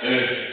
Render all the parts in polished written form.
Okay.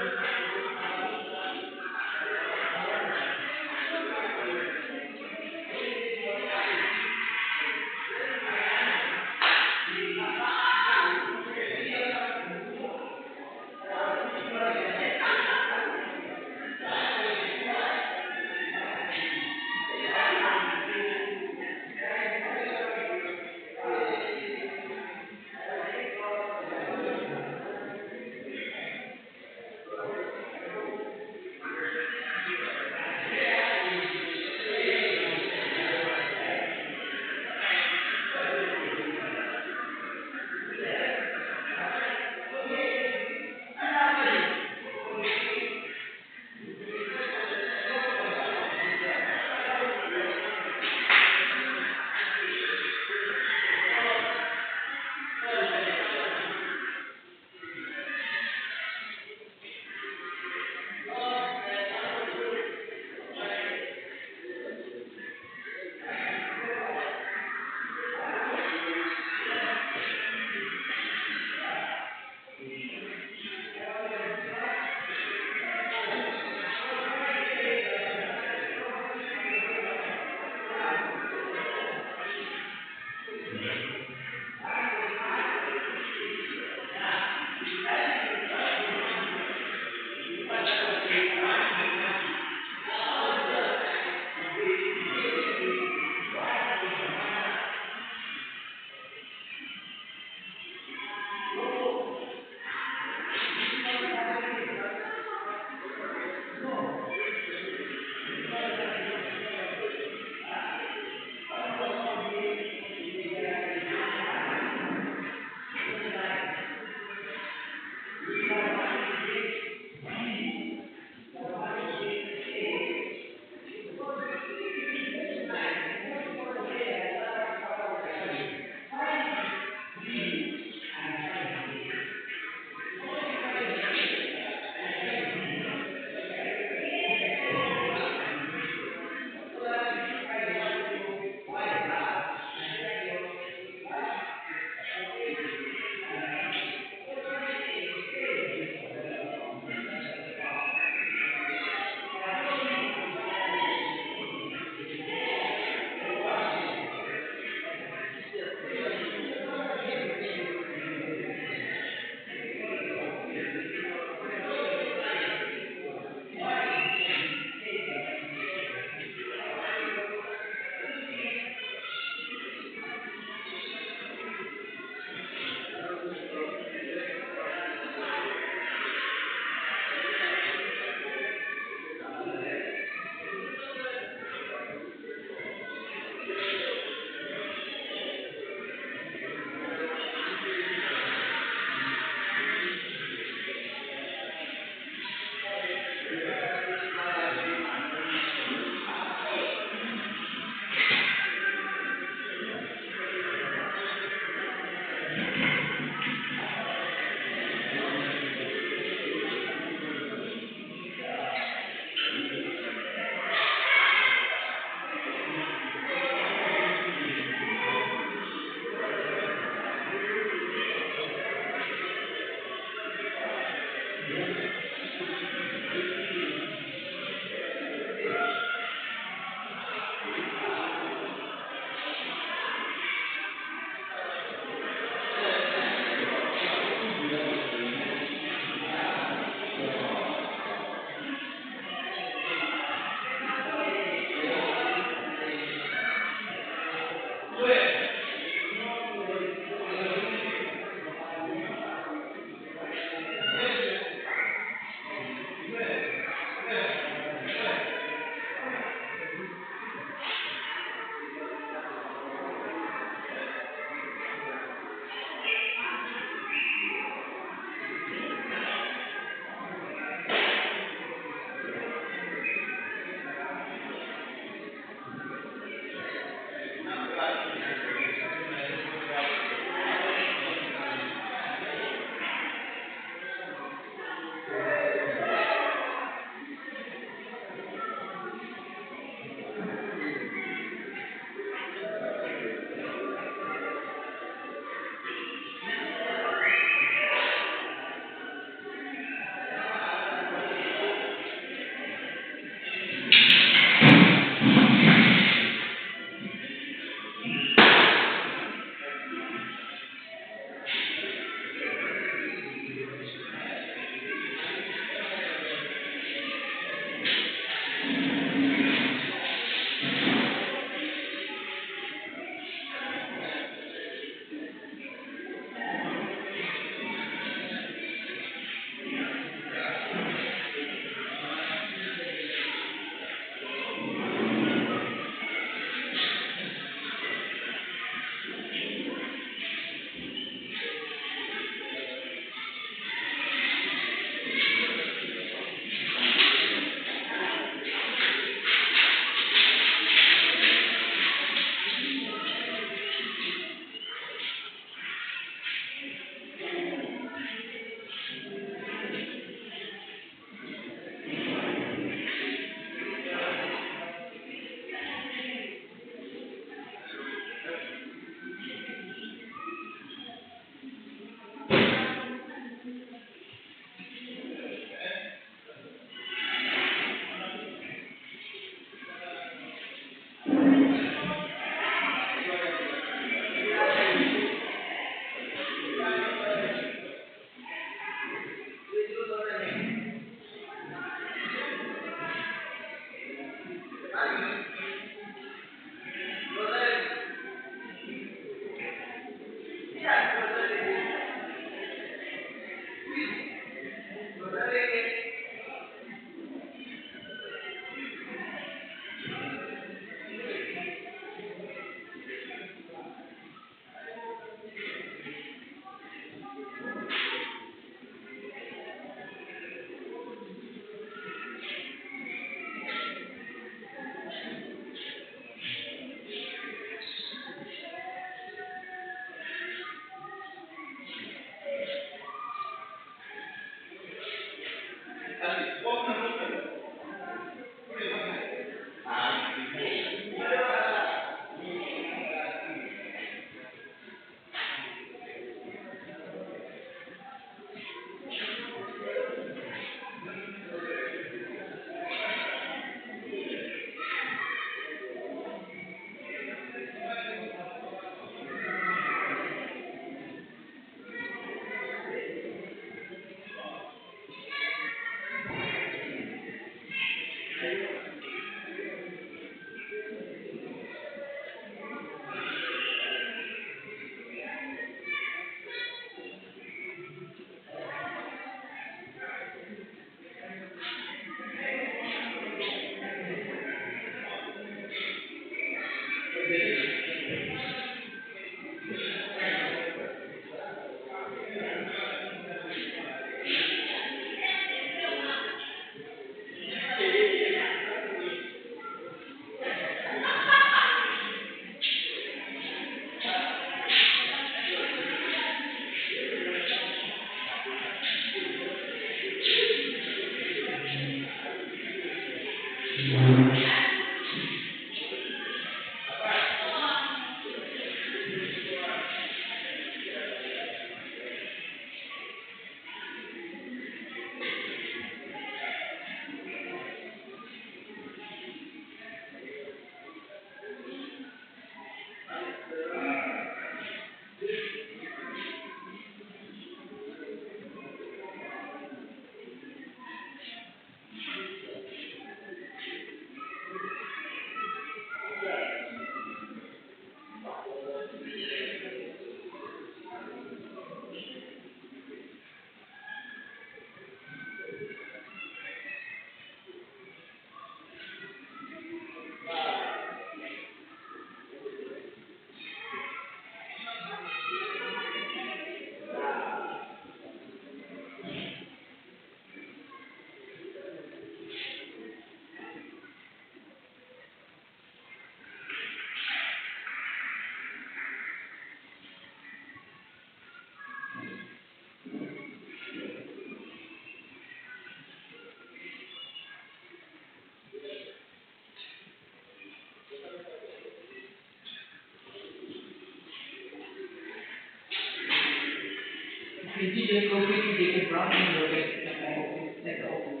If you just go quickly, they can run and you'll get like all.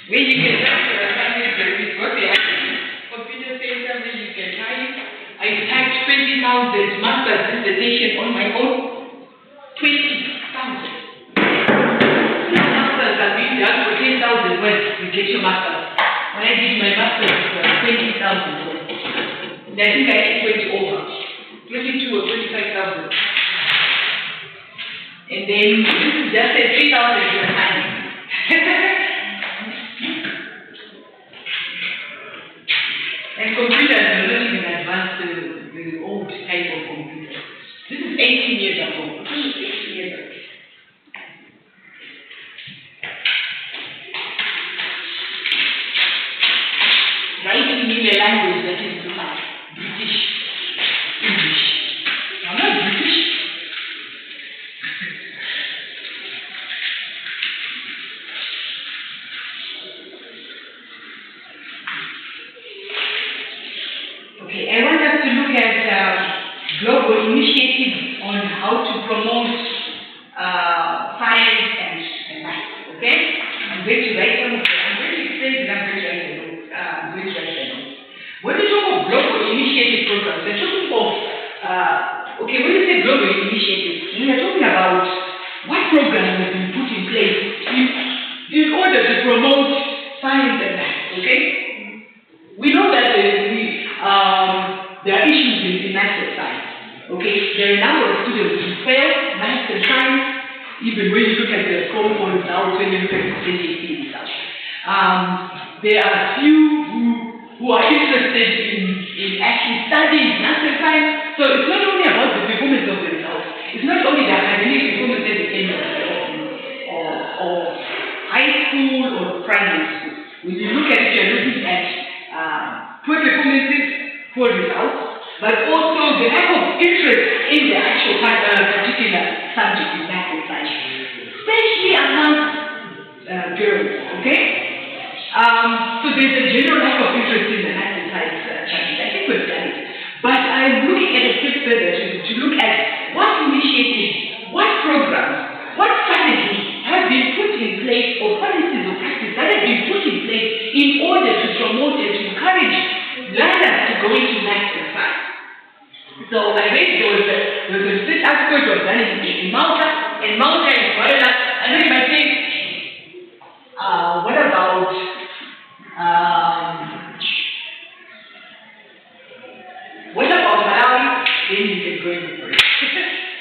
where you can just we've got the computer center where you can type. I typed 20,000 master's dissertation on my own. 20,000. Masters have been done for 10,000 words. You get your master's. When I did my master's, it was 20,000 words. And I think I went over 22 or 25,000. And then this is just a 3,000 time. And computers are not even advanced to the old type of computer. This is 18 years ago. This is 18 years ago. Writing in a language that is British, English. I'm not British. Okay, I want us to look at global initiatives on how to promote science and math. Okay, I'm going to write some of them. I'm going to explain it. I'm going to write them. When we talk of global initiative programs, we're talking of, okay, when we say global initiatives, we are talking about what programs have been put in place in order to promote science and math, okay? We know that there are issues in math and science, okay? There are a number of students who fail math and science, even when you look at the score points out, when you look at the CGP results. There are few who are interested in actually studying math and science. So it's not only about the performance of the results. It's not only the academic performance at the end of high school or primary school. When you look at it, you're looking at poor performances, poor results, but also the lack of interest in the actual particular subject in math and science, especially among girls, okay? So there's a general lack of interest in the math and science subject. I think we've done it. But I'm looking at a step further to look at what initiatives, what programs, what strategies have been put in place, or policies or practices that have been put in place in order to promote and to encourage learners to go into math and science. So I read there was a research article that was done in Malta, and Florida, and then I think, what about Malawi? Then you can go in for it.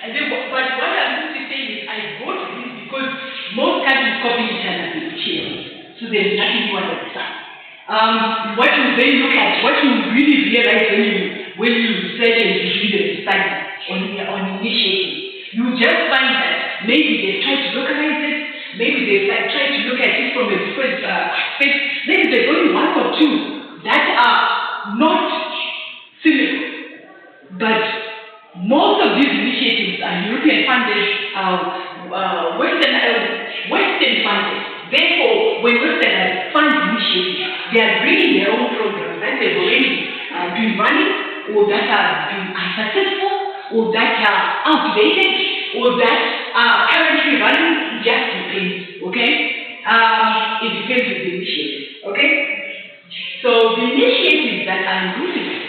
And then, but what I'm going to say is I wrote this because most countries copy each other with change. So there's nothing to understand. What you then look at, what you really realize when you research and you read and study on initiatives, you just find that maybe they try to localize it. Maybe they try to look at it from a different aspect. Maybe there's only one or two that are not similar. But most of these initiatives are European funded, Western funded. Therefore, when Westerners fund initiatives, they are bringing their own programs that they've already been running, or that have been unsuccessful, or that are outdated, or that are currently running. Just depends, okay? It depends on the initiative, okay? So the initiatives that are included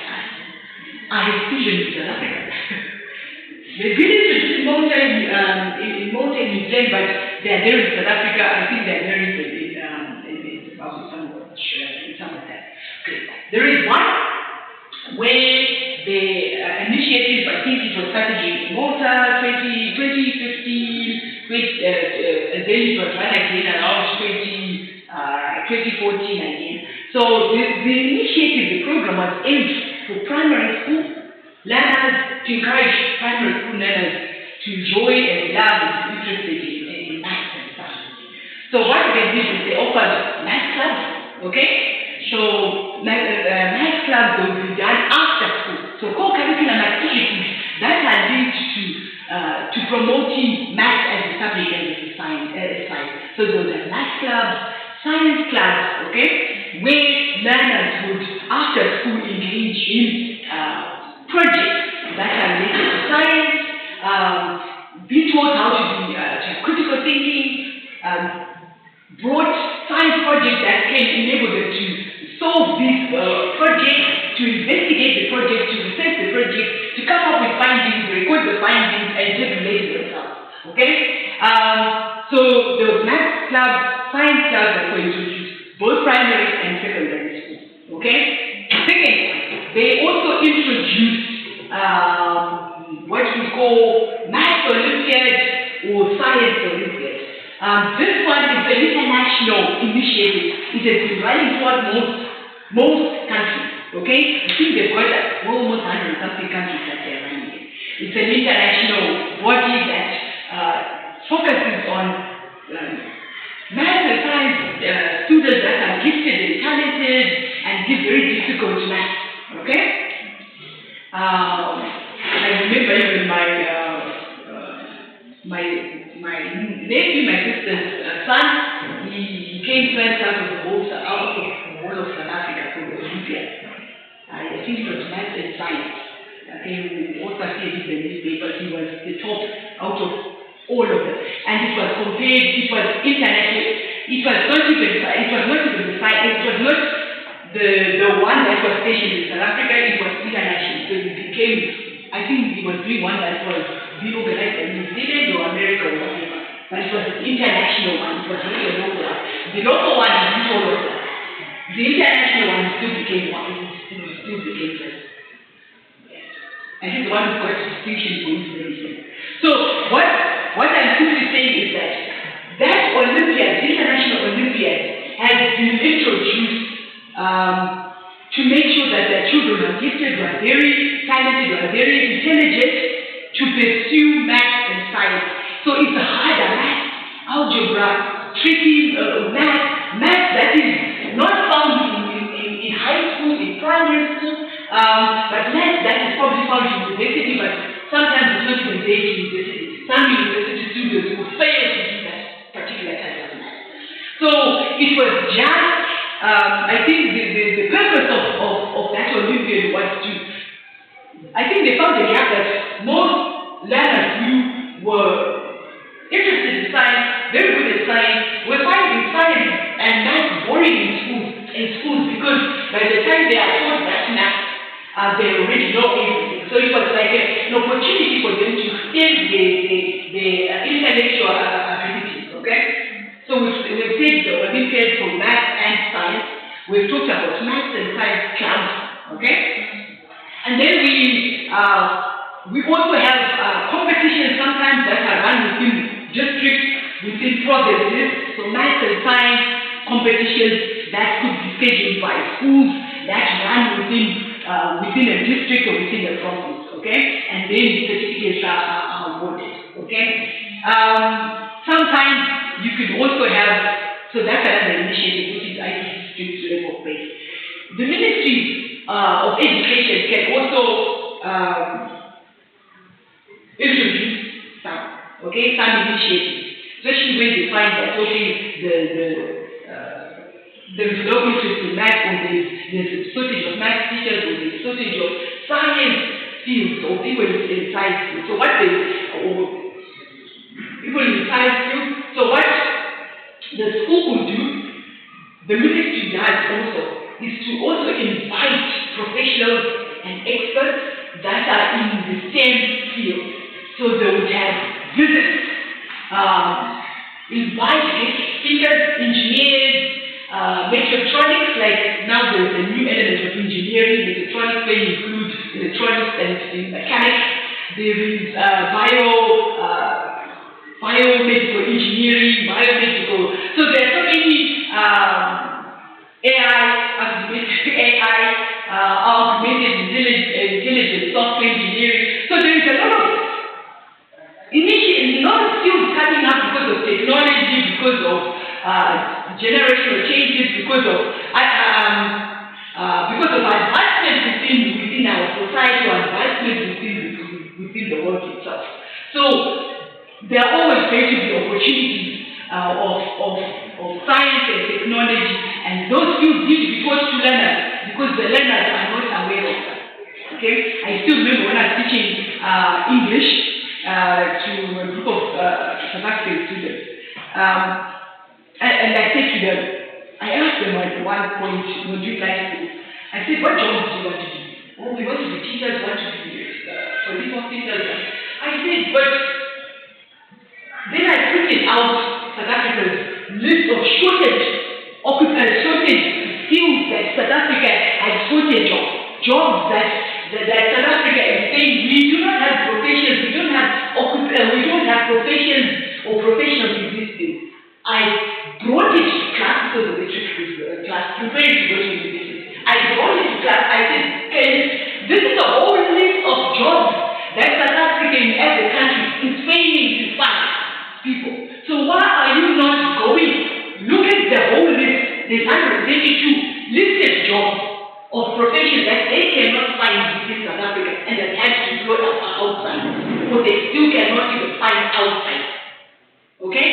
are especially in South Africa. They've been introduced in Malta in New Zealand, but they are there in South Africa. I think they are there in some of that. Okay. There is one where the initiative, I think it was started in Malta 2015. And then it was run again around 2014 again. So the initiative, the program was aimed for primary school learners, to encourage primary school learners to enjoy and love and be interested in math and science. So what they did is they offered math clubs, okay? So math clubs will be done after school. So co-curriculum activities that are linked to promoting math as a subject and as a science. So those are math clubs, science clubs, okay, where learners would, after school, engage in projects that are related to science, be taught how to have critical thinking, brought science science project that can enable them to solve this project, to investigate the project, to research the project, to come up with findings, record the findings, and just relate themselves. Okay? So the math club, science club that were introduced, both primary and secondary school. Okay? Second, they also introduced what we call math Olympiad or science Olympiad. This one is an international initiative. It has been running toward most countries. Okay? I think they've got almost 100 something countries that they're running it. It's an international body that focuses on math and science students that are gifted and talented and give very difficult math. Okay? I remember even my nephew, my sister's son, he came first out of the whole of South Africa for the Olympiad. I think it was math and science. Okay, also see in the newspapers, he was the top out of all of them. And it was compared, it was international, it was not even the science, it was not the one that was stationed in South Africa, it was international. So it became, I think it was doing one that was being organized in New Zealand or America or whatever. But it was an international one, it was really a local one. The local one is all of that. The international one still became one, it still became first. And this one who got distinction for his medicine. So what I'm simply saying is that Olympiad, the International Olympiad, has been introduced to make sure that their children are gifted, who are very talented, who are very intelligent, to pursue math and science. So it's a harder math, algebra, tricky math that is not found in high school, in primary school, but math that is probably found in university, but sometimes it's not even there in university. Some university students will fail to do that particular type of math. So it was just, I think the purpose of that Olympiad was to, I think they found a gap that most learners who were interested in science, very good at science, were finding science and math boring in schools because by the time they are taught that math, they already know everything. So it was like an opportunity for them to extend their intellectual abilities, okay? So we've said the Olympiad for math and science. We've talked about math and science clubs, okay? And then we also have competitions sometimes that are run within districts, within provinces. So math and science competitions that could be scheduled by schools that run within a district or within a province, okay? And then certificates are awarded, okay? Sometimes you could also have, so that's another initiative which is IT district level based. The Ministry of Education can also introduce some initiatives, especially when they find that, okay, there's no interest in math, or there's a shortage of math teachers, or there's a shortage of science fields, or people in science fields. So what the school could do, the ministry does also, is to also invite professionals and experts that are in the same field. So they would have visits, invite speakers, engineers, mechatronics, like now there's a new element of engineering. Mechatronics may include electronics and mechanics. There is biomedical engineering, biomedical. So there are so many augmented intelligence, software engineering. So there is a lot of skills coming up because of technology, because of generational changes, because of advancements within our society, or advancements within the world itself. So there are always going to be opportunities of science and technology, and those skills need to be taught to learners because the learners are not aware of them. Okay? I still remember when I was teaching English to a group of South African students. And I said to them, I asked them at one point, during high school, I said, what jobs do you want to do? Oh, we want to be teachers, want to be police officers. I said, but then I printed out South Africa's list of shortage skills that South Africa has shortage of, jobs that South Africa is saying we do not have professions, we don't have professions or professionals in these things. I brought it to class because of the class, preparing to go to university. I brought it to class. I said, this is a whole list of jobs that South Africa in every country is failing to find people. So why are you not going? Look at the whole list. There's 132 listed jobs of professions that they cannot find within South Africa and that have to go outside, or they still cannot even find outside. Okay?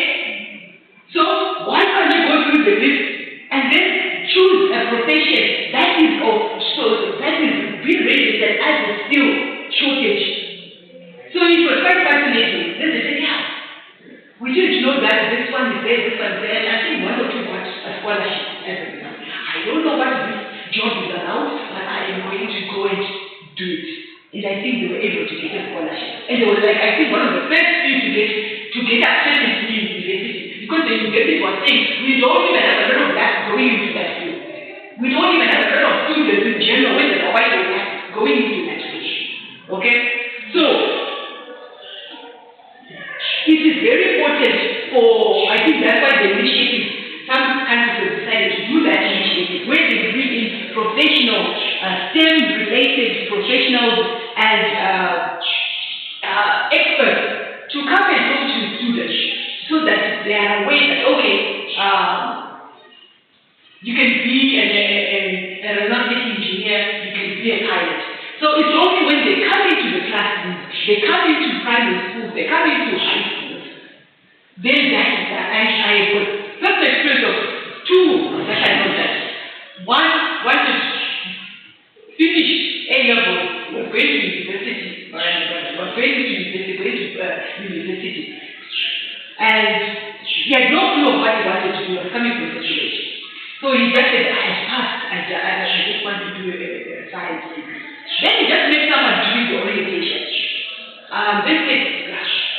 So why can't you go through the list and then choose a profession that is being registered as a skill shortage? So it was quite fascinating. Then they said, yeah, we didn't know that this one is there, this one is there, and I think one or two got a scholarship as an example. I don't know what this job is about, but I am going to go and do it. And I think they were able to get a scholarship. And they were like, I think one of the first things to get accepted to university. Because the university was saying, we don't even have a lot of that going into that field. We don't even have a lot of students in general, whether they're white or black, going into that field. Okay? So, it is very important I think that's why the initiative, some countries have decided to do that initiative, where they bring in professional, STEM-related professionals and experts to come and talk to students so that they are aware that, okay, you can be an aeronautic engineer, you can be a pilot. So it's only when they come into the classrooms, they come into primary schools, they come into high schools, then that is that. And I got first experience of two that I know that. One wanted to finish A level, was going to university, and he had no clue of what he wanted to do. He was coming from the village. So he just said, I passed, I just want to do a science degree. Then he just met someone doing the orientation. They said,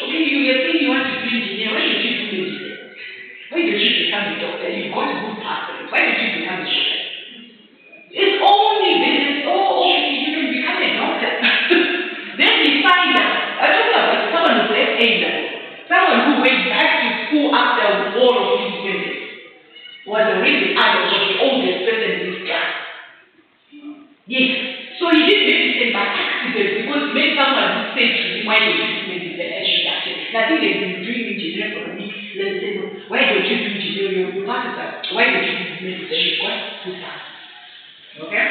okay, you are saying you want to be an engineer, why don't you do engineering? Why don't you become a doctor? You've got a good path. Why don't you become a doctor? It's only business. Oh, okay, you can become a doctor. Then he find out, I don't know about someone who left A level, someone who went back to school after all of his business, was already adult, was the oldest person in his class. Yes. So he didn't make it by accident because maybe someone who said to him, why don't you do medicine? And I think they've been doing engineering for me. They said, why don't you do engineering? You pass that. Why don't you do medicine? You got two passes. Okay?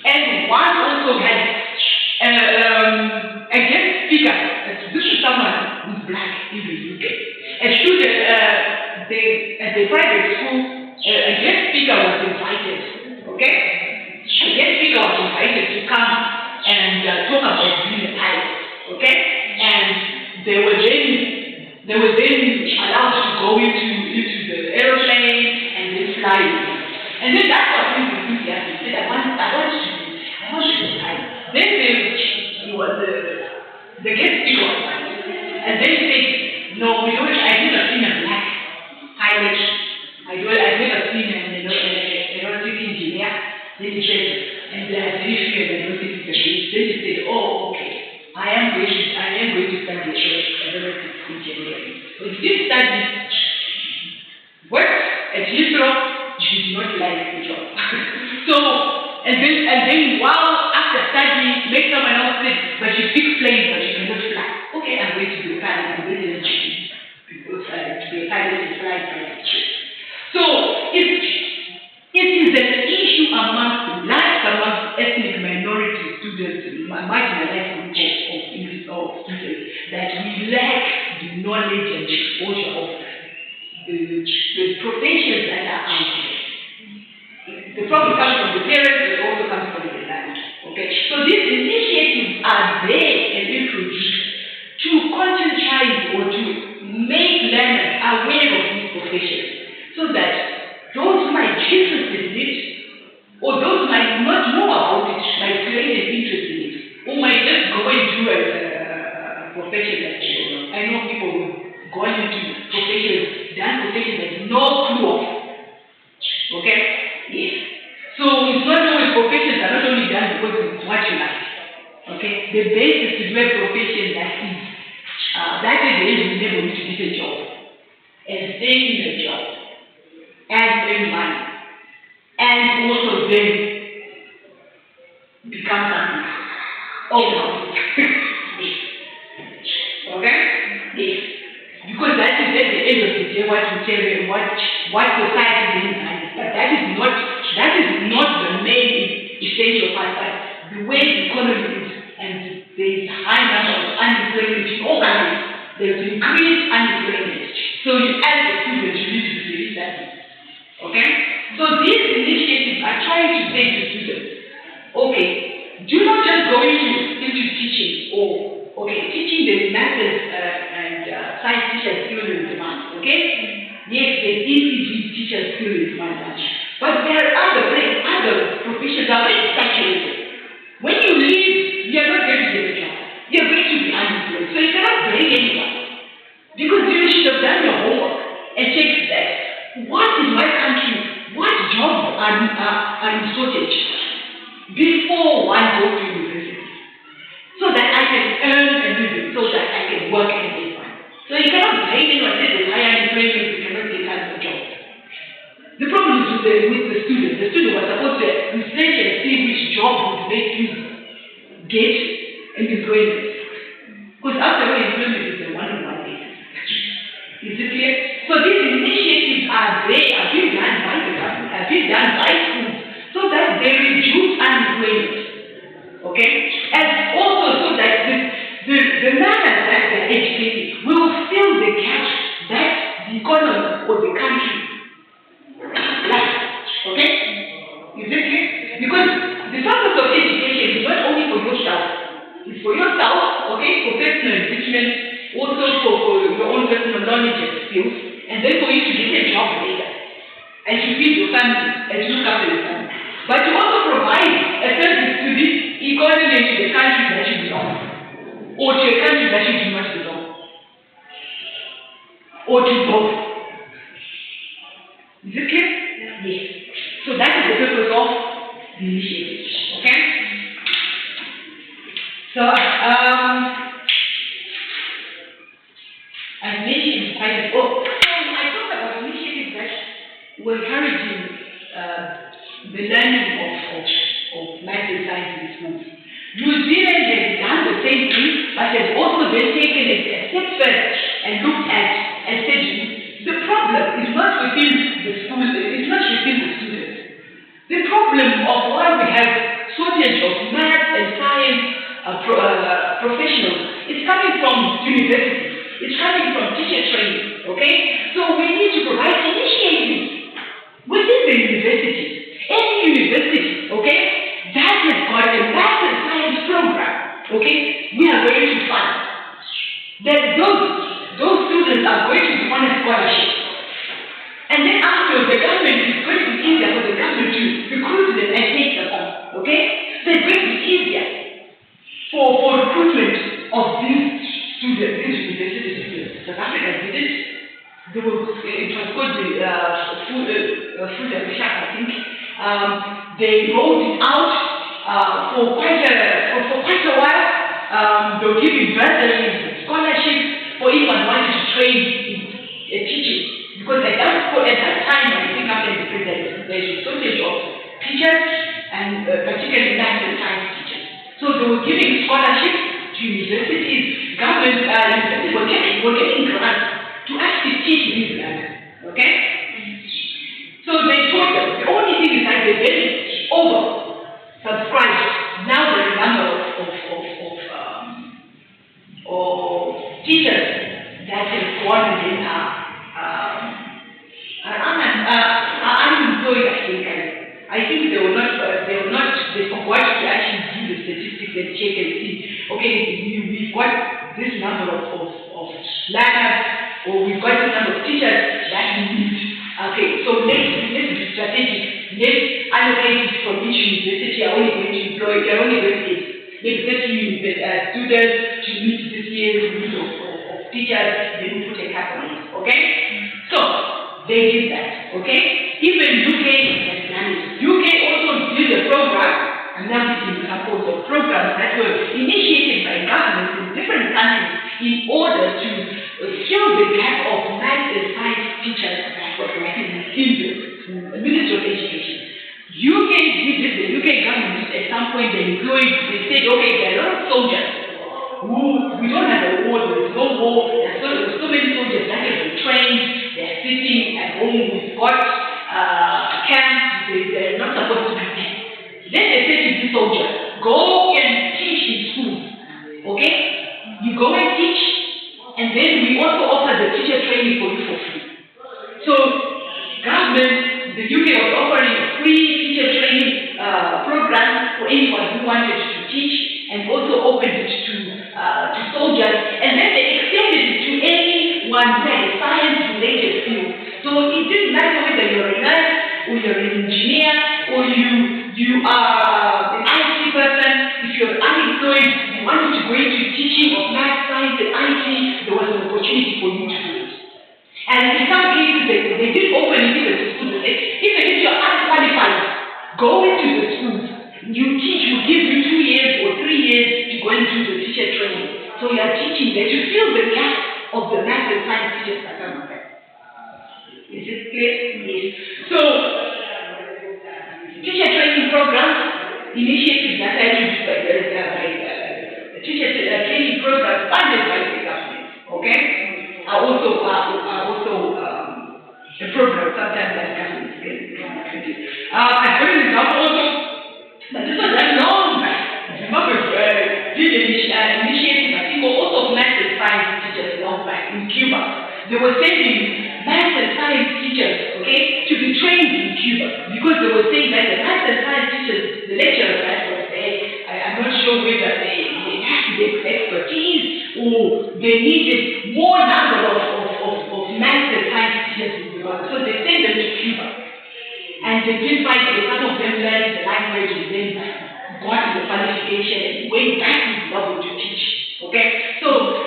And one also had a guest speaker. This is someone who's black in the UK. A student at the private school, a guest speaker was invited. Okay? A guest speaker was invited to come and talk about being a pilot. Okay? And they were then allowed to go into the aeroplane and then fly. And then that's what he was enthusiastic. He said, I want to be a pilot. Then he was the guest speaker was pilot. And then he said, no, I've never seen a black pilot. I've never seen an aeronautic engineer. Then he said, and there's history of aeronautic engineering. Then he said, oh, okay. I am going to study aeronautic engineering. But he did study, worked at Heathrow, she did not like the job. So, and then while after studying, make someone else say, but she speaks plain, but she cannot fly. Okay, I'm going to be a pilot, I'm going to be a pilot and fly private jet. So, it is an issue amongst ethnic minority students, marginalized groups of students, that we lack the knowledge and exposure of the professions that are out there. The problem comes from the parents, but also comes from the land. Okay? So these initiatives are there and introduced to conscientize or to make learners aware of these professions, so that Okay? Yes. So it's not always professions are not only done because it's what you like. Okay? The best is to do a profession that is that is the age you never need to get a job. And stay in a job. And earn money. And also then become something. Oh no. Okay? Yes. Because that is at the end of the day what we tell them, what society then values. But that is not the main essential part, but the way the economy is, and there is a high number of unemployment in all countries. There's increased unemployment. So you as a student you need to be very study. Okay? So these initiatives are trying to say to students, okay, do not just go into teaching or teaching the maths and science teachers still in demand, okay? Yes, the ECG teachers still in demand, but there are other professions that are very saturated. When you leave, you are not going to get a job. You are going to be unemployed. So you cannot blame anyone. Because you should have done your homework and checked that what in my country, what jobs are in shortage before one goes to university. So that I can earn a living, so that I can work and get money. So you cannot blame anyone that there's higher unemployment, you cannot get another job. The problem is with the student. The student was supposed to research and see which job would make you get employment. Because after all, employment is a one-on-one basis. Is it clear? So these initiatives are being done by the government, are being done by schools, so that they reduce unemployment. Okay? And also so that the learners that they are educating will fill the gap that the economy or the country lacks. Okay? Is it clear? Because the purpose of education is not only for yourself, it's for yourself, okay, for personal enrichment, also for your own personal knowledge and skills, and then for you to get a job later, and to feed your family, and to look after your family. But you also provide a service to the economy and to the country that you belong, or to a country that you do not belong, or to both. Is it clear? Yes. So that is the purpose of the initiative. Okay? So, I mentioned I talked about initiatives that were encouraging the learning of math and science in schools. New Zealand has done the same thing, but has also then taken it a step further and looked at and said, the problem is not within the schools, it's not within the students. The problem of why we have shortage of math and science professionals is coming from universities. It's coming from teacher training, okay? So we need to provide initiatives within the university. Any university, okay, that has got a math and science program, okay, we are going to fund. Then those students are going to be on a scholarship. And then after, the government is going to be easier for the government to recruit them and take them on, okay? So it's going to be easier for recruitment of these students, these university students. South Africa did it. It was called the food and shack, I think. They rolled it out for quite a while. They were giving bursaries, scholarships for anyone wanting to train in teaching. Because at that time, I think after the there's a shortage of teachers and particularly math and science teachers. So they were giving scholarships to universities, government universities were getting grants to actually teach these learners. Okay? So they told them, the only thing is that they're very oversubscribed. Now there's a number of teachers that have gone and then unemployed, I think they forgot to actually do the statistics and check and see, okay, we've got this number of learners, or we've got this number of teachers that we need. Okay, so let's be strategic. Let's allocate it from each university. They're only going to get maybe 30 students to meet this year's need of teachers. They will put a cap on it. Okay? So they did that. Okay? Even UK order to fill the gap of math and science teachers that were working in the Ministry of Education. UK did this, the UK government at some point they said, okay, there are a lot of soldiers who we don't have a war, there is no war, there's so many soldiers that have been trained, they're sitting at home, we've got camps, they're not supposed to be there. Then they say to these soldiers, go and teach in schools, okay? You go and teach, and then we also offer the teacher training for you for free. So, government, the UK was offering a free teacher training program for anyone who wanted to teach, and also opened it to soldiers, and then they extended it to anyone who had a science-related field. So it didn't matter whether you're a nurse, or you're an engineer, or you are an IT person. If you're unemployed, you wanted to go into teaching of math, science, and IT, there was an opportunity for you to do it. And in some cases, they did open it even to schools. Even if you're unqualified, go into the schools. You teach, will give you 2 years or 3 years to go and do the teacher training. So you are teaching that you fill the gap of the math and science teachers that are not there. Is it clear? Yes. So, teacher training programs, initiatives that are introduced by the teacher training programs funded by the government, okay, are also a program sometimes that government can contribute. I've got an example also, but this was done long back. Zimbabwe did an initiative, I think, also of math and science teachers long back in Cuba. They were sending math and science teachers, okay, to be trained in Cuba, because they were saying that the math and science teachers, the lecturers that were there, I'm not sure whether they had the expertise or they needed more number of math and science teachers in Zimbabwe. So they sent them to Cuba. And they did find that some of them learned the language and then got the qualification and went back to Zimbabwe to teach. Okay? So,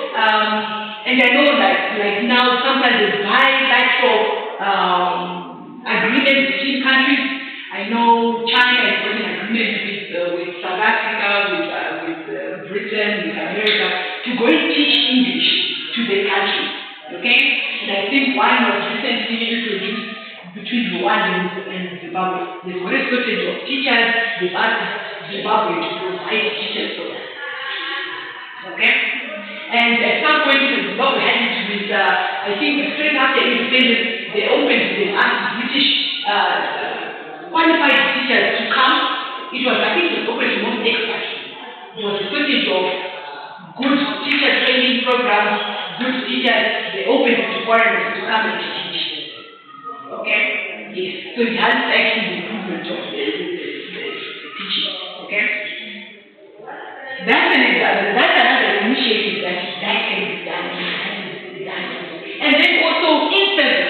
and I know that like now sometimes there's bilateral agreements between countries. I know China is got an agreement with South Africa, with Britain, with America, to go and teach English to their country. Okay? And I think one was recently introduced between Rwanda and Zimbabwe. There's got a shortage of teachers. They've asked Zimbabwe to provide teachers for them. Okay? And at some point, Zimbabwe had it with, I think, straight after independence, they opened, they asked British qualified teachers to come. It was, I think, it was open to most experts. There was a shortage of good teacher training programs, good teachers. They opened it to foreigners to come and teach. Okay? Yes. So it has actually the improvement of the teaching. Okay? That's an example. That's another initiative that can be done. And then also internet.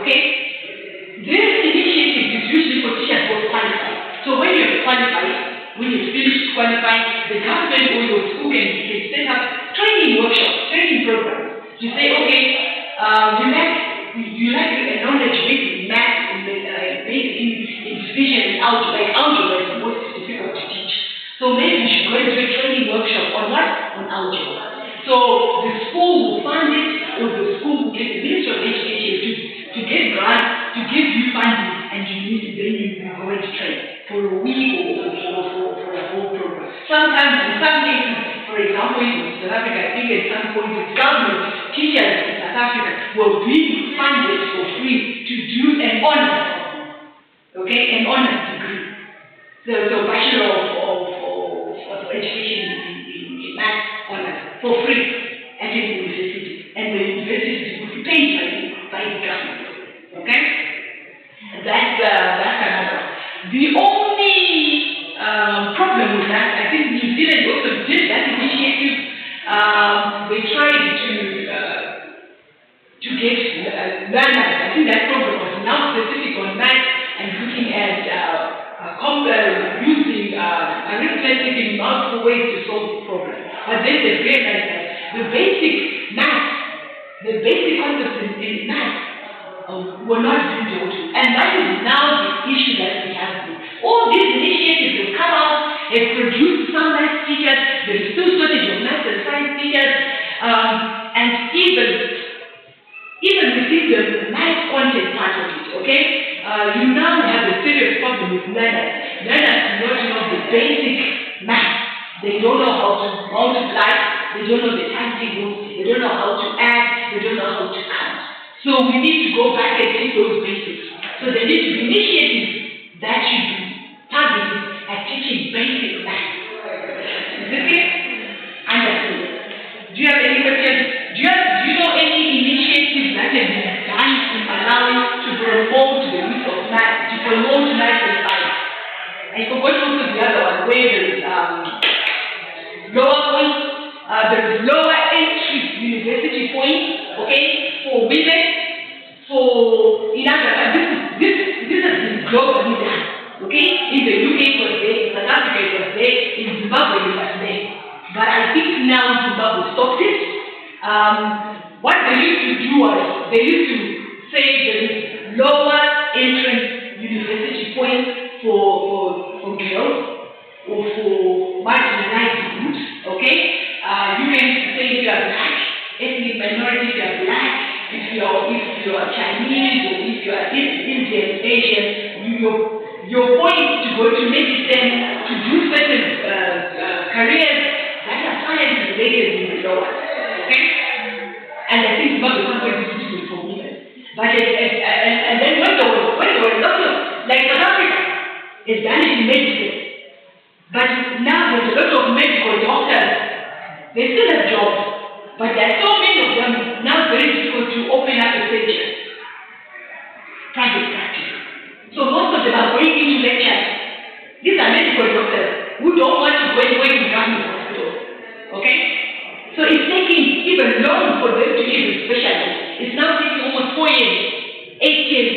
Okay? This initiative is usually for teachers who are qualified. So when you're qualified, when you finish qualifying, the government or your school can set up training workshops, training programs. You say, okay, you like a knowledge based in math, based in division and algebra. Like algebra is the most difficult to teach. So maybe you should go into a training workshop on what? On algebra. So the school will fund it, or the school will get the Ministry of Education to get grants, to give you funding, and then you go and train for a week or for a whole program. Sometimes, in some cases, for example, in South Africa, I think at some point the government teachers in South Africa were being funded for free to do an honor, okay, an honor degree. So Bachelor of Education in Math honors for free at the university, and the university would be paid by the government. Okay, that's another. The only problem with that, I think New Zealand also did that initiative. They tried to get learners. I think that program was now specific on math and looking at using arithmetic in multiple ways to solve the problem. But then they realized that the basic math, the basic concepts in math were not being dealt with. And that is now the issue that we have. All these initiatives have come out, have produced some math teachers. There is still shortage of math and science teachers. even within the math content part of it, okay? You now have a serious problem with learners. Learners do not know the basic math. They don't know how to multiply, they don't know the time tables, they don't know how to add, they don't know how to count. So we need to go back and teach those basics. So there need to be initiatives that should be targeted at teaching basic math. Is it clear? Understood. Do you have any questions? Do you know any initiatives that have been done in Malawi to promote the use of math, to promote math and science? I forgot also the other one where there is lower points, there is lower entry university points, okay, for women, in other this has been globally done, okay? In the UK it was there, in South Africa it was there, in Zimbabwe it was there. But I think now Zimbabwe stopped it. What they used to do was, they used to say there is lower entrance university points for girls or for marginalized groups, okay? You can say if you are black, ethnic minority, if you are black, if you are Chinese, or if you are Indian, Asian, your point to go to medicine, to do certain careers that are science related will be lower, okay? And I think Zimbabwe is not going to do it for women. But and then when there was a lot of, like South Africa, is done in medicine. But now there's a lot of medical doctors. They still have jobs, but there are so many of them now very difficult to open up a surgery, private practice. So most of them are going into lectures. These are medical doctors who don't want to go anywhere in government hospitals. Okay? So it's taking even long for them to even specialize. It's now taking almost 4 years, 8 years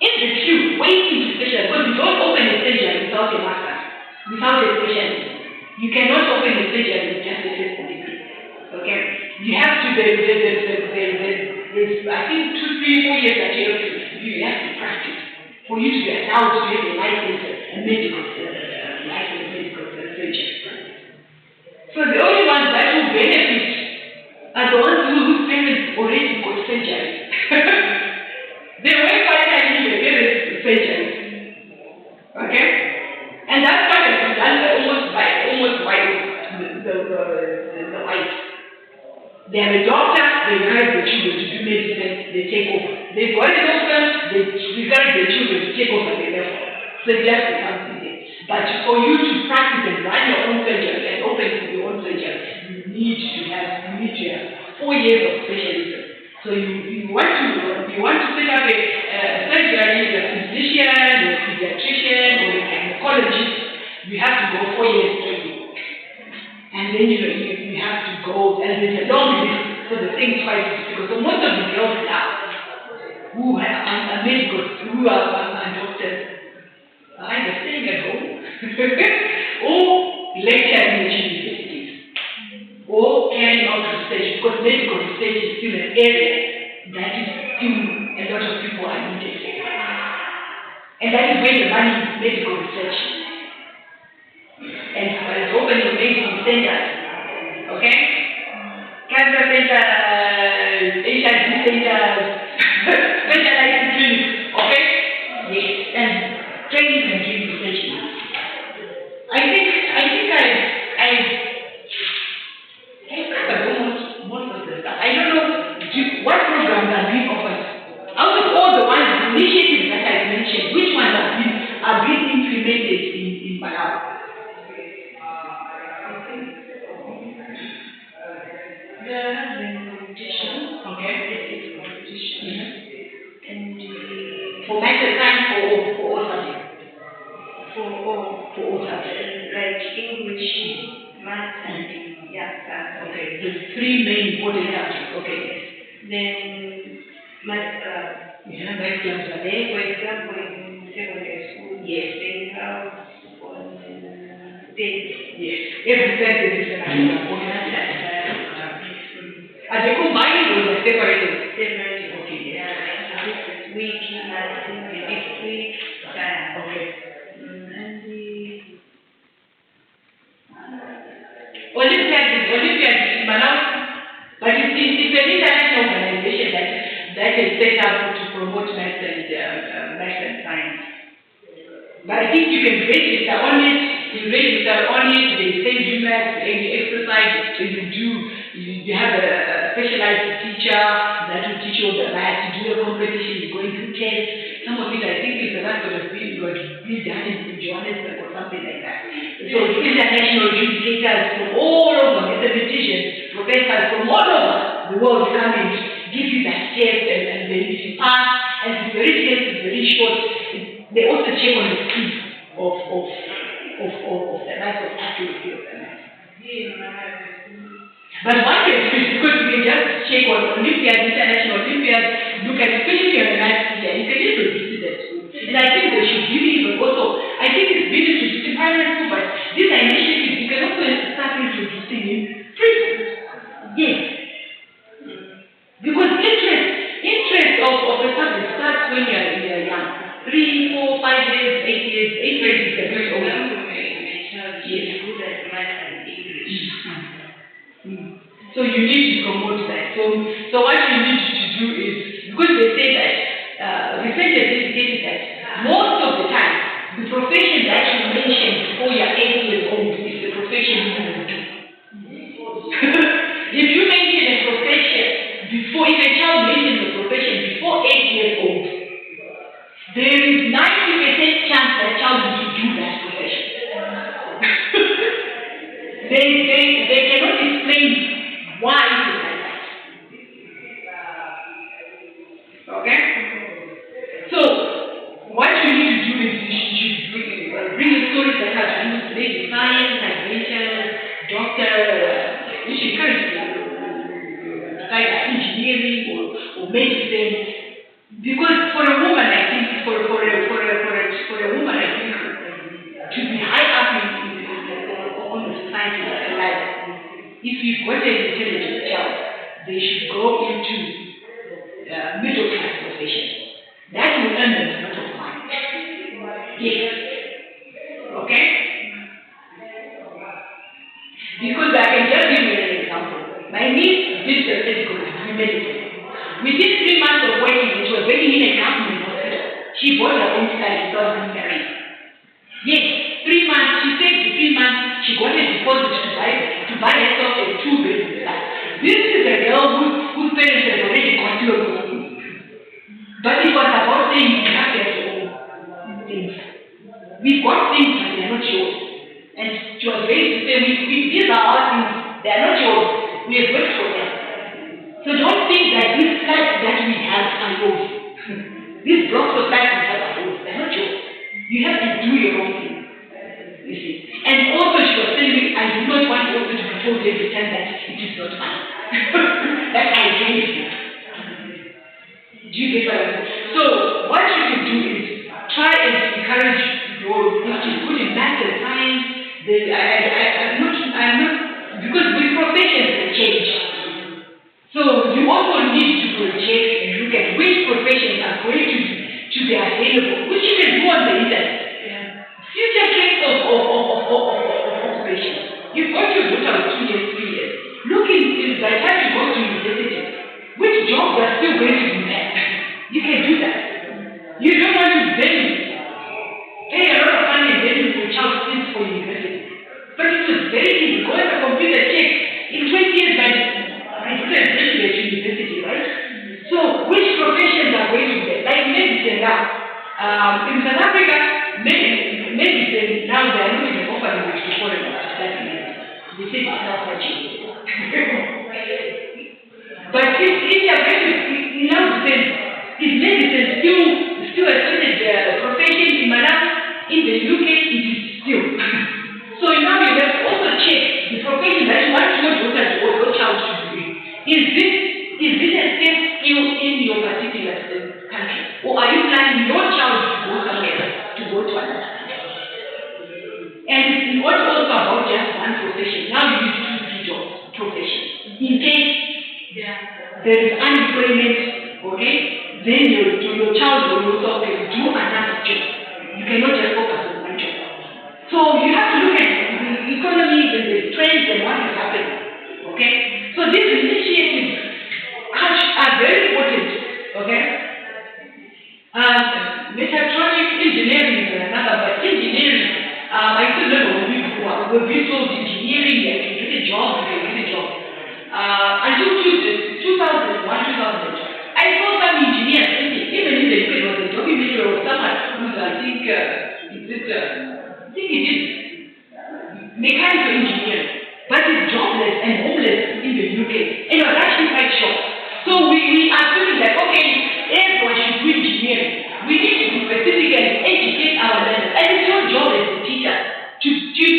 in the queue, waiting to specialize. Because you don't open a surgery without a master, without a specialist. You cannot open a surgery with just a first degree. Okay? You have to, I think 2, 3, 4 years that you have to practice for you to be allowed to have a license, a medical surgeon. So the only ones that will benefit are the ones whose parents already got surgery. They went finally the parents' surgery. Okay? And that's what has been done almost by the whites. They have a doctor, they encourage the children to do medicine, they take over. They've got a doctor, they encourage the children to take over the level. So it just becomes easy. But for you to practice and run your own surgery and open your own surgery, you need to have 4 years of specialism. So you want to set up a surgery, a physician, or a pediatrician, or a gynecologist, you have to go 4 years training. And then you have to go, and there's a long list, so the thing is quite difficult. So most of the girls now who are medical, who are doctors, are either staying at home or lecturing in universities or carrying out research, because medical research is still an area that is still a lot of people are needed. And that is where the money is, medical research. And opening medicine centers, okay? Cancer centers, HIV centers, specialized clinics, okay? Yes, and training and doing research. I think I've covered most of the stuff. I don't know what programs are being offered. Out of all the ones, initiatives that I've mentioned, which ones are being implemented in Malawi? There has been competition. Okay. It's competition. Mm-hmm. And for math and science or for all subjects? For all subjects. Like English, math, and science. Okay. The 3 main important subjects. Okay. Then math club. Yeah, math clubs are there. For example, in secondary school, yes, they have on days. Yes. Every Thursday is an are they combined or are they separated? Separated. Okay. Yeah. This is week, next week, okay. And the Olympiad is Malawi, but it's set up to promote math and science. But I think you can register on it. They send you math, and exercise, and you have a specialized teacher that will teach you all the math. You do a competition, you go into tests. Some of it, I think, is a lot of be done in Johannesburg or something like that. So international educators from all over, mathematicians, professors from all over the world come and give you that test, and then if you pass, and it's very test, it's very short. They also check on the speed of the math, of accuracy of the math. But one can do it because you can just check on Olympiad, international Olympiad, look at, especially on the math teacher, you can just produce it at school. And I think they should give it, but also, I think it's better to do it in primary school, but these are initiatives you can also start introducing in preschool. Yes. Because interest of a subject starts when you're young. 3, 4, 5 years, 8 years, 8 years is a very old. So you need to promote that. So what you need to do is, because they say that, research has indicated that most of the time, the profession that you mentioned before you're 8 years old is the profession you will do. If you mention a profession before, if a child mentions a profession before 8 years old, there is 90% chance that child will do that profession. They cannot explain why it is like that. Okay? So, what you need to do is you should bring in stories that have to do with maybe science, adventure, doctor, you should encourage like engineering or medicine. Because for a woman, I think, for a woman, I think, to be high up on the society life, if you've got an intelligent child, they should go into middle class professions. That will earn them a lot of money. Yes. Okay? Because I can just give you an example. My niece did a medical degree medicine. Within 3 months of working, it was very in a government hospital. She bought her own flat without being married. Yes, 3 months. She said 3 months she got a deposit to buy herself a 2-bedroom flat. This is a girl whose parents had already gone to a school. But it was about saying you have to have your own things. We've got things, but they are not yours. And she was ready to say, these are our things, they are not yours. We have worked for them. So don't think that these flats that we have are yours. These blocks of flats we have are yours. They're not yours. You have to do your own thing. You see. And also she was telling me, I do not want also to be told every time that it is not mine. That I hate you. Do you get what I mean? So what you can do is try and encourage your kids to put in math and science. I'm not because with professions they change. So you also need to project and look at which professions are going to be available, which you can do on the internet. Yeah. Future trends of professions. You've got your daughter 2 years, 3 years. Look in by the time you go to university, which jobs are still going to be there? You can do that. You don't want to then pay a lot of money and then your child sits for university. But it was very easy. Go at the computer, check. In 20 years, I couldn't graduate university, right? So, which professions are going to be there? Like medicine now. In South Africa, medicine now they are not even offering it to foreigners to study medicine. They say it's not much. But if they are going to, is medicine still a certain profession in Malawi? In the UK, it is still. So now you have to also check the profession that you want your daughter or your child to do. Is this a safe skill in your particular country? Or are you planning your child to go somewhere else, to go to another country? And it's not also about just one profession. Now you need 2 professions. In case there is unemployment, okay, then your child will also can do another job. You cannot just focus on one job. So you have to look at the economy and the trends and what is happening. Okay? So these initiatives are very important. Okay? I still don't know when we sold engineering, you can get a job, until 2001, 2002. I saw some engineers, even in the UK, there was a job immediately of someone who's, I think it is mechanical engineer, but is jobless and homeless in the UK. And I was actually quite shocked. So we are feeling that, okay, everyone should do engineering. We need to be specific and educate our learners. And it's your job as a teacher to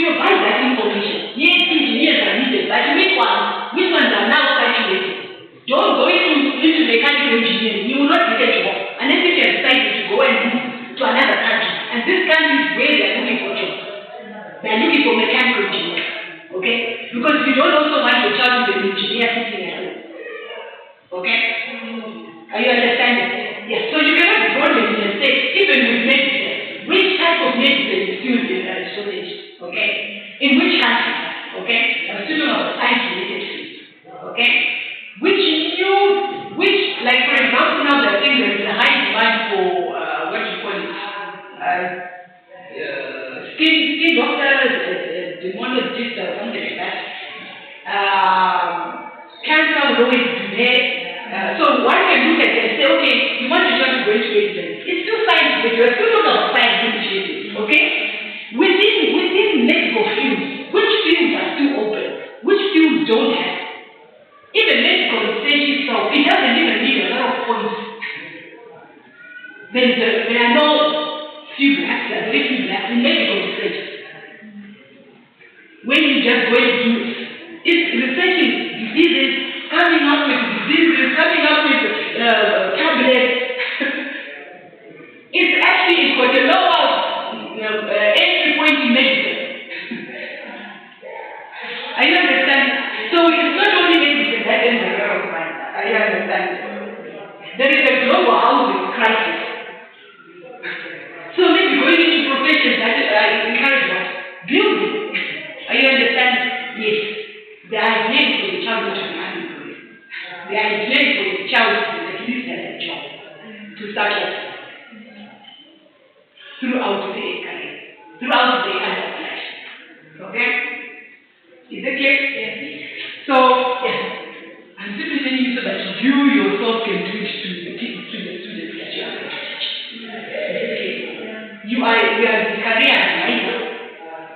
provide that information. Yes, engineers are needed, but which ones are now saturated? Don't go into mechanical engineering. You will not get a job unless you have decided to go and move to another country. And this country is where they are looking for jobs. They are looking for mechanical engineers. Okay? Because you don't also want your child to be an engineer sitting at home. Okay? Are you understanding? Yes. So you cannot broaden it and say, even with medicine, which type of medicine is used in Scottish? Okay? In which country? Okay? I'm speaking of science-related fields. Okay? Like for example, now they're saying there is a high demand for what you call it, skin doctors, dermatologists, or something like that. Cancer will always be there. So one can look at it and say, okay, you want your child to go into medicine. It's still science, but you're still talking about science initiatives. Okay? Within medical fields, which fields are still open? Which fields don't have? Even medical research itself, it doesn't even need a lot of points. There are no few gaps, there are very few gaps in medical research. When you just go and do it, it's researching diseases, coming up with tablets. It's got a lower entry point in medicine. Are you understanding? So it's not only medicine that ends a lot of money. Are you understanding? There is a global housing crisis. So maybe going into professions that encourage what? Building. Are you understanding? Yes. They are named for the child to be unemployed. They are named for the child to at least have a job to start off throughout the career, throughout the adult life. Okay? Is it clear? Yes. So, yes, I'm simply telling you so that you yourself can do it to the students that you are going to teach. Is it clear? You are the career advisor.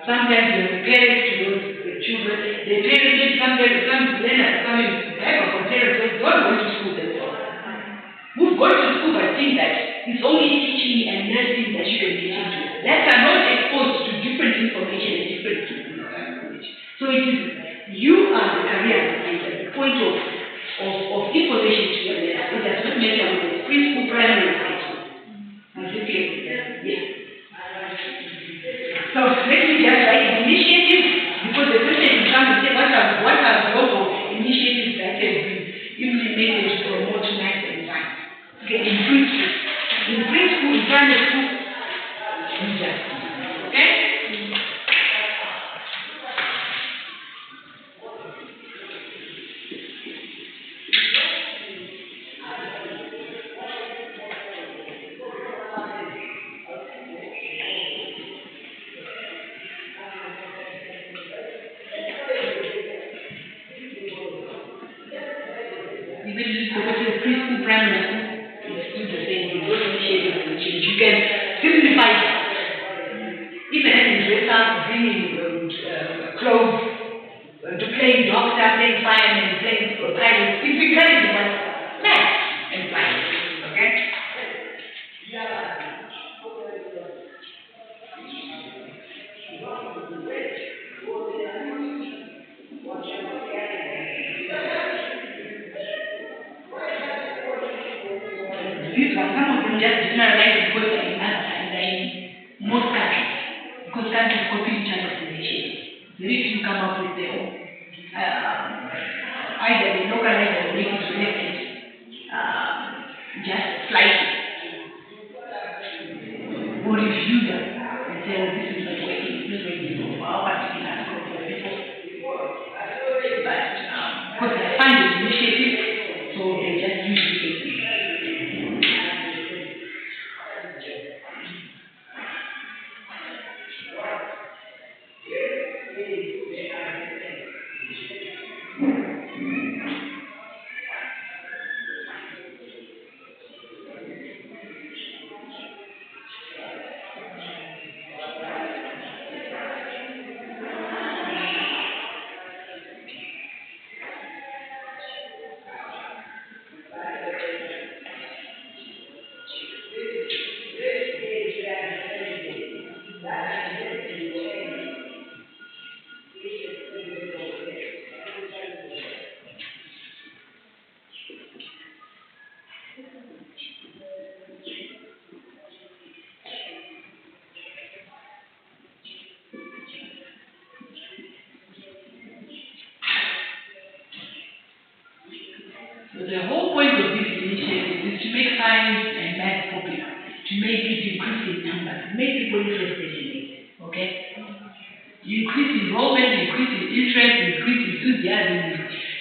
Sometimes you are the parents to those children. The parents, sometimes some learners coming back from parents who don't go to school themselves. Who've gone to school but think that it's only teaching and nursing that you can get into. That are not exposed to different information and different knowledge. So it is, you are the career advisor, the point of information to your learners. It does not matter whether it's preschool, primary, or high school. Is it clear? Yes. So let me just write initiative, because the question is trying to say what are global initiatives that can be implemented to promote math and science. Okay, in preschool, in primary school, okay? Preschool, primary school, it's still the same. You don't initiate it to change. You can simplify it. Even in dress up, bringing clothes, to playing doctor, playing fireman, playing pilot. It's encouraging math and science. Okay? Some of them just generalize because they in most countries, because countries copy each other's initiatives. Very few come up with their own. Either they localize or make it selected, just slightly, or review them and say, oh, this is not working, it's not working for our particular group of people. But because they find the initiative, so they just use it. the whole point of this initiative is to make science and math popular, to make it increase in numbers, make people interested in it, okay? Increase enrollment, increase in interest, increase enthusiasm,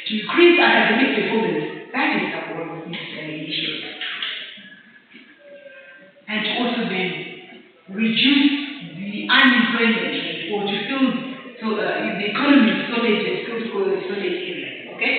to increase academic performance. That is the goal of this initiative. And to also then reduce the unemployment rate or to fill the economy shortage and shortage areas, okay?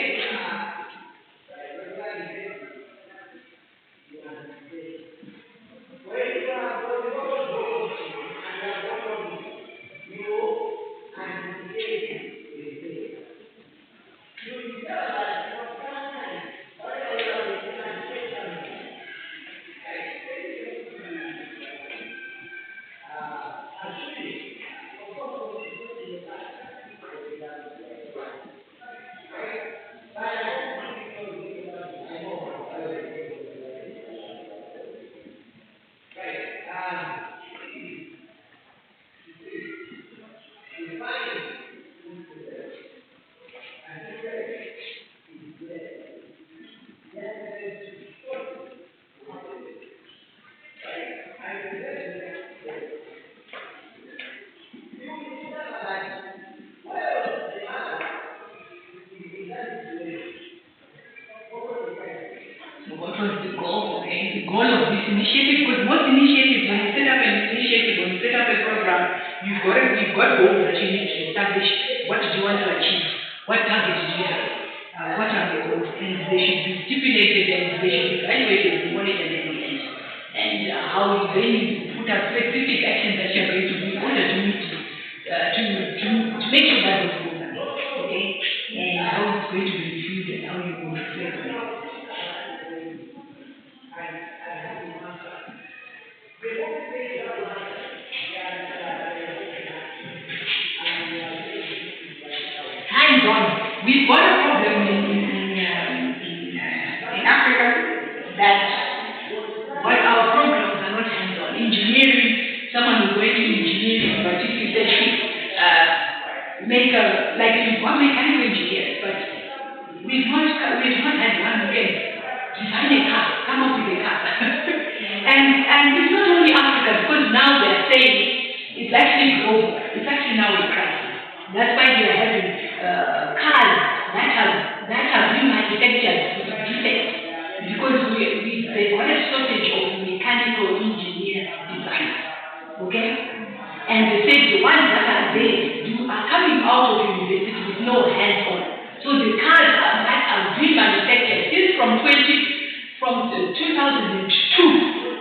What was the goal? Okay? The goal of this initiative, because most initiatives, when you set up an initiative, when you set up a program, you've got goals that you need to establish. What do you want to achieve? What targets do you have? What are the goals? And they should be stipulated and they should be evaluated, monitored, and implemented. And how you then put up specific actions that you're going to do in order to meet to make sure that those goals are met. Okay? And how it's going to be reviewed and how you're going to reflect on it. We've got a problem in Africa that while our programs are not hands-on. Engineering, someone who's going to engineering, but if you said like you've got mechanical engineers, but we've not had one who can design a car, come up with a car. and it's not only Africa, because now they're saying it's actually global, it's actually now a crisis. That's why we are having cars that have been manufactured with defects, because they've got a shortage of mechanical engineer designers, okay? And they say the ones that are there are coming out of university with no hands-on. So the cars that are being manufactured since from 2002,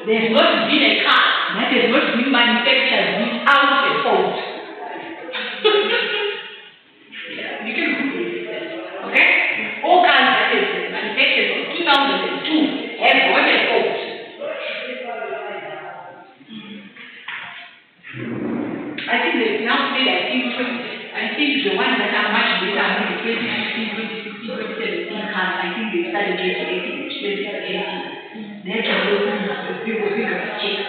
there's not been a car that has not been manufactured without a fault. You can Google it, okay? All cars that have been manufactured from 2002 have got a fault. I think they've now said, I think the ones that are much better are the 2015, 2016, 2017 cars. I think they started regulating in 2018. They have to go through the people check.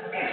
Okay.